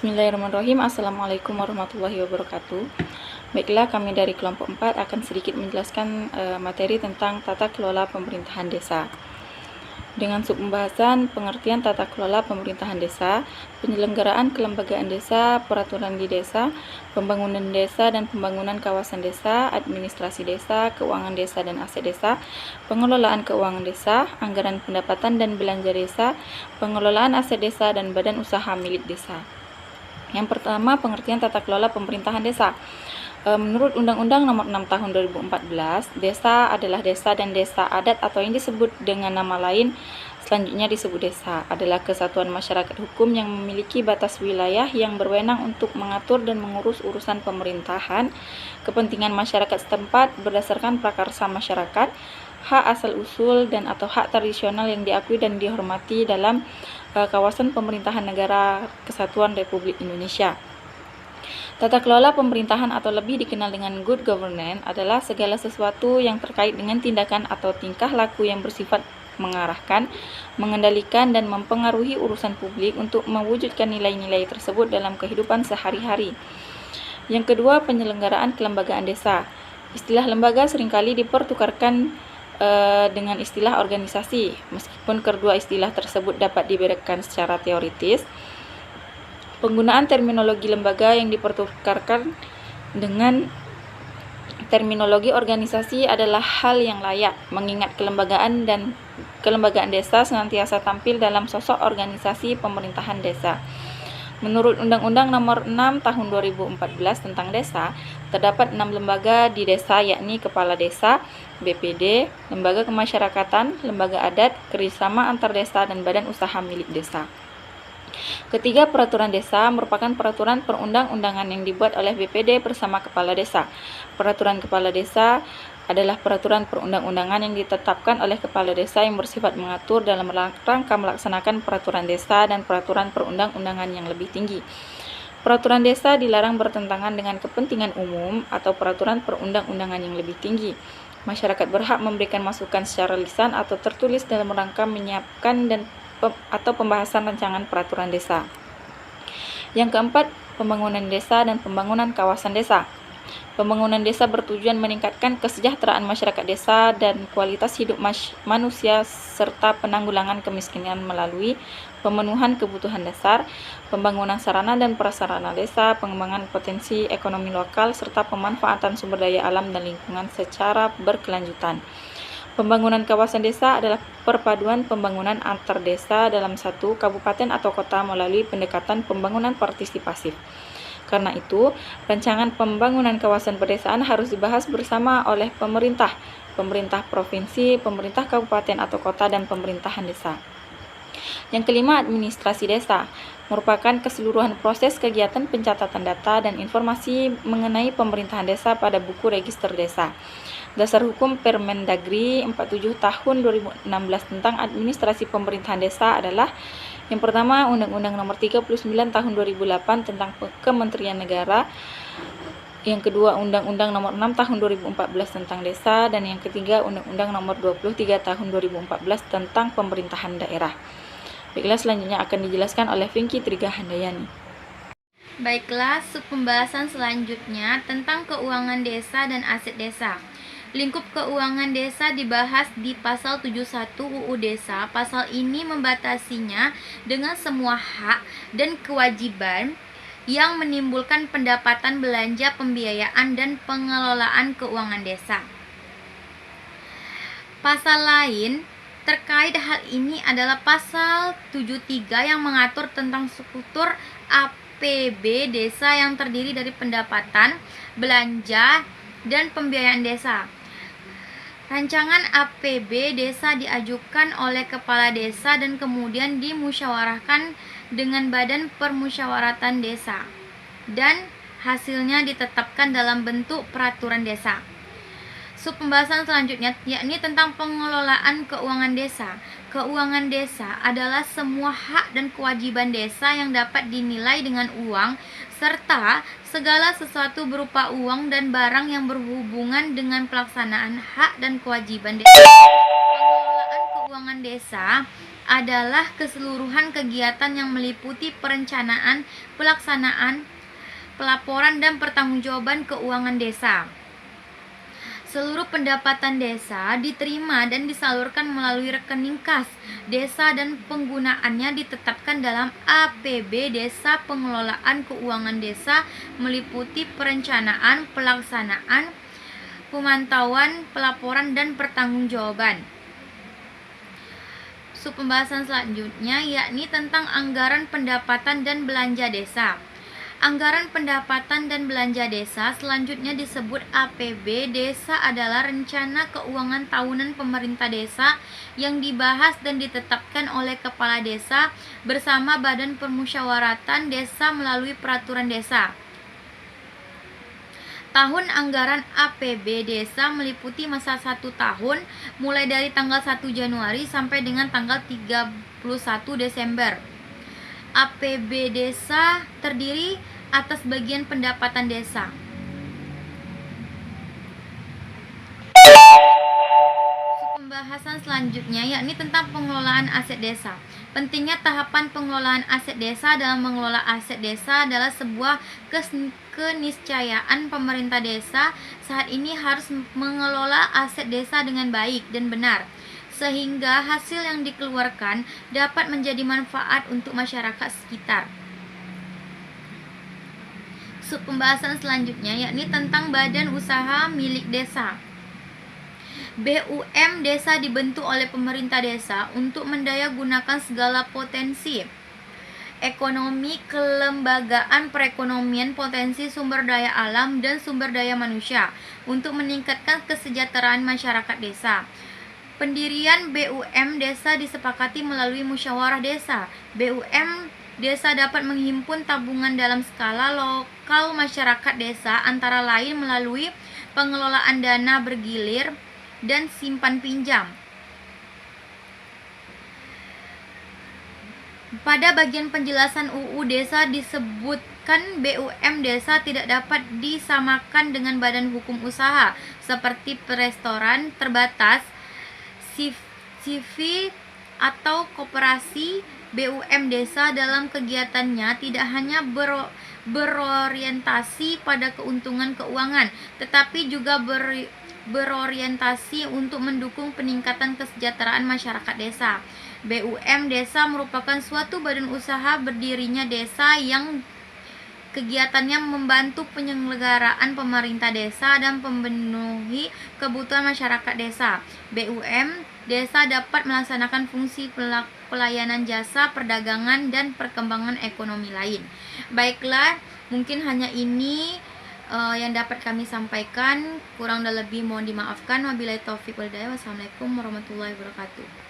Bismillahirrahmanirrahim. Assalamualaikum warahmatullahi wabarakatuh. Baiklah, kami dari kelompok 4 akan sedikit menjelaskan materi tentang tata kelola pemerintahan desa. Dengan subpembahasan pengertian tata kelola pemerintahan desa, penyelenggaraan kelembagaan desa, peraturan di desa, pembangunan desa dan pembangunan kawasan desa, administrasi desa, keuangan desa dan aset desa, pengelolaan keuangan desa, anggaran pendapatan dan belanja desa, pengelolaan aset desa dan badan usaha milik desa. Yang pertama, pengertian tata kelola pemerintahan desa. Menurut Undang-Undang Nomor 6 Tahun 2014, desa adalah desa dan desa adat atau yang disebut dengan nama lain selanjutnya disebut desa adalah kesatuan masyarakat hukum yang memiliki batas wilayah yang berwenang untuk mengatur dan mengurus urusan pemerintahan, kepentingan masyarakat setempat berdasarkan prakarsa masyarakat, hak asal-usul dan atau hak tradisional yang diakui dan dihormati dalam kawasan pemerintahan negara Kesatuan Republik Indonesia. Tata kelola pemerintahan atau lebih dikenal dengan good governance adalah segala sesuatu yang terkait dengan tindakan atau tingkah laku yang bersifat mengarahkan, mengendalikan dan mempengaruhi urusan publik untuk mewujudkan nilai-nilai tersebut dalam kehidupan sehari-hari. Yang kedua, penyelenggaraan kelembagaan desa. Istilah lembaga seringkali dipertukarkan dengan istilah organisasi. Meskipun kedua istilah tersebut dapat dibedakan secara teoritis, penggunaan terminologi lembaga yang dipertukarkan dengan terminologi organisasi adalah hal yang layak, mengingat kelembagaan desa senantiasa tampil dalam sosok organisasi pemerintahan desa. Menurut Undang-Undang Nomor 6 Tahun 2014 tentang desa, terdapat 6 lembaga di desa, yakni Kepala Desa, BPD, Lembaga Kemasyarakatan, Lembaga Adat, Kerjasama Antar Desa, dan Badan Usaha Milik Desa. Ketiga, peraturan desa merupakan peraturan perundang-undangan yang dibuat oleh BPD bersama Kepala Desa. Peraturan Kepala Desa adalah peraturan perundang-undangan yang ditetapkan oleh Kepala Desa yang bersifat mengatur dalam rangka melaksanakan peraturan desa dan peraturan perundang-undangan yang lebih tinggi. Peraturan desa dilarang bertentangan dengan kepentingan umum atau peraturan perundang-undangan yang lebih tinggi. Masyarakat berhak memberikan masukan secara lisan atau tertulis dalam rangka menyiapkan atau pembahasan rancangan peraturan desa. Yang keempat, pembangunan desa dan pembangunan kawasan desa. Pembangunan desa bertujuan meningkatkan kesejahteraan masyarakat desa dan kualitas hidup manusia serta penanggulangan kemiskinan melalui pemenuhan kebutuhan dasar, pembangunan sarana dan prasarana desa, pengembangan potensi ekonomi lokal, serta pemanfaatan sumber daya alam dan lingkungan secara berkelanjutan. Pembangunan kawasan desa adalah perpaduan pembangunan antar desa dalam satu kabupaten atau kota melalui pendekatan pembangunan partisipasif. Karena itu, rancangan pembangunan kawasan pedesaan harus dibahas bersama oleh pemerintah provinsi, pemerintah kabupaten atau kota, dan pemerintahan desa. Yang kelima, administrasi desa merupakan keseluruhan proses kegiatan pencatatan data dan informasi mengenai pemerintahan desa pada buku register desa. Dasar Hukum Permendagri 47 Tahun 2016 tentang administrasi pemerintahan desa adalah: yang pertama, Undang-Undang Nomor 39 Tahun 2008 tentang Kementerian Negara. Yang kedua, Undang-Undang Nomor 6 Tahun 2014 tentang desa. Dan yang ketiga, Undang-Undang Nomor 23 Tahun 2014 tentang pemerintahan daerah. Baiklah, selanjutnya akan dijelaskan oleh Vinky Triga Handayani. Baiklah, subpembahasan selanjutnya tentang keuangan desa dan aset desa. Lingkup keuangan desa dibahas di Pasal 71 UU Desa. Pasal ini membatasinya dengan semua hak dan kewajiban yang menimbulkan pendapatan belanja, pembiayaan, dan pengelolaan keuangan desa. Pasal lain terkait hal ini adalah Pasal 73 yang mengatur tentang struktur APB desa yang terdiri dari pendapatan, belanja, dan pembiayaan desa. Rancangan APB desa diajukan oleh kepala desa dan kemudian dimusyawarahkan dengan Badan Permusyawaratan Desa dan hasilnya ditetapkan dalam bentuk peraturan desa. Subpembahasan selanjutnya yakni tentang pengelolaan keuangan desa. Keuangan desa adalah semua hak dan kewajiban desa yang dapat dinilai dengan uang serta segala sesuatu berupa uang dan barang yang berhubungan dengan pelaksanaan hak dan kewajiban desa. Pengelolaan keuangan desa adalah keseluruhan kegiatan yang meliputi perencanaan, pelaksanaan, pelaporan, dan pertanggungjawaban keuangan desa. Seluruh pendapatan desa diterima dan disalurkan melalui rekening kas desa dan penggunaannya ditetapkan dalam APB Desa. Pengelolaan keuangan desa meliputi perencanaan, pelaksanaan, pemantauan, pelaporan, dan pertanggungjawaban. Pembahasan selanjutnya yakni tentang anggaran pendapatan dan belanja desa. Anggaran pendapatan dan belanja desa selanjutnya disebut APB Desa adalah rencana keuangan tahunan pemerintah desa yang dibahas dan ditetapkan oleh kepala desa bersama Badan Permusyawaratan Desa melalui peraturan desa. Tahun anggaran APB Desa meliputi masa 1 tahun mulai dari tanggal 1 Januari sampai dengan tanggal 31 Desember. APB Desa terdiri atas bagian pendapatan desa. Pembahasan selanjutnya yakni tentang pengelolaan aset desa. Pentingnya tahapan pengelolaan aset desa. Dalam mengelola aset desa adalah sebuah keniscayaan pemerintah desa saat ini harus mengelola aset desa dengan baik dan benar, sehingga hasil yang dikeluarkan dapat menjadi manfaat untuk masyarakat sekitar. Pembahasan selanjutnya yakni tentang badan usaha milik desa. BUM desa dibentuk oleh pemerintah desa untuk mendayagunakan segala potensi ekonomi, kelembagaan perekonomian, potensi sumber daya alam, dan sumber daya manusia untuk meningkatkan kesejahteraan masyarakat desa. Pendirian BUM desa disepakati melalui musyawarah desa. BUM desa dapat menghimpun tabungan dalam skala lokal masyarakat desa, antara lain melalui pengelolaan dana bergilir dan simpan pinjam. Pada bagian penjelasan UU Desa disebutkan BUM desa tidak dapat disamakan dengan badan hukum usaha seperti restoran terbatas, CV atau koperasi. BUM desa dalam kegiatannya tidak hanya berorientasi pada keuntungan keuangan, tetapi juga berorientasi untuk mendukung peningkatan kesejahteraan masyarakat desa. BUM desa merupakan suatu badan usaha berdirinya desa yang kegiatannya membantu penyelenggaraan pemerintah desa dan memenuhi kebutuhan masyarakat desa. BUM desa dapat melaksanakan fungsi pelayanan jasa, perdagangan, dan perkembangan ekonomi lain. Baiklah, mungkin hanya ini yang dapat kami sampaikan. Kurang dan lebih mohon dimaafkan. Wabillahi taufiq wal hidayah. Wassalamualaikum warahmatullahi wabarakatuh.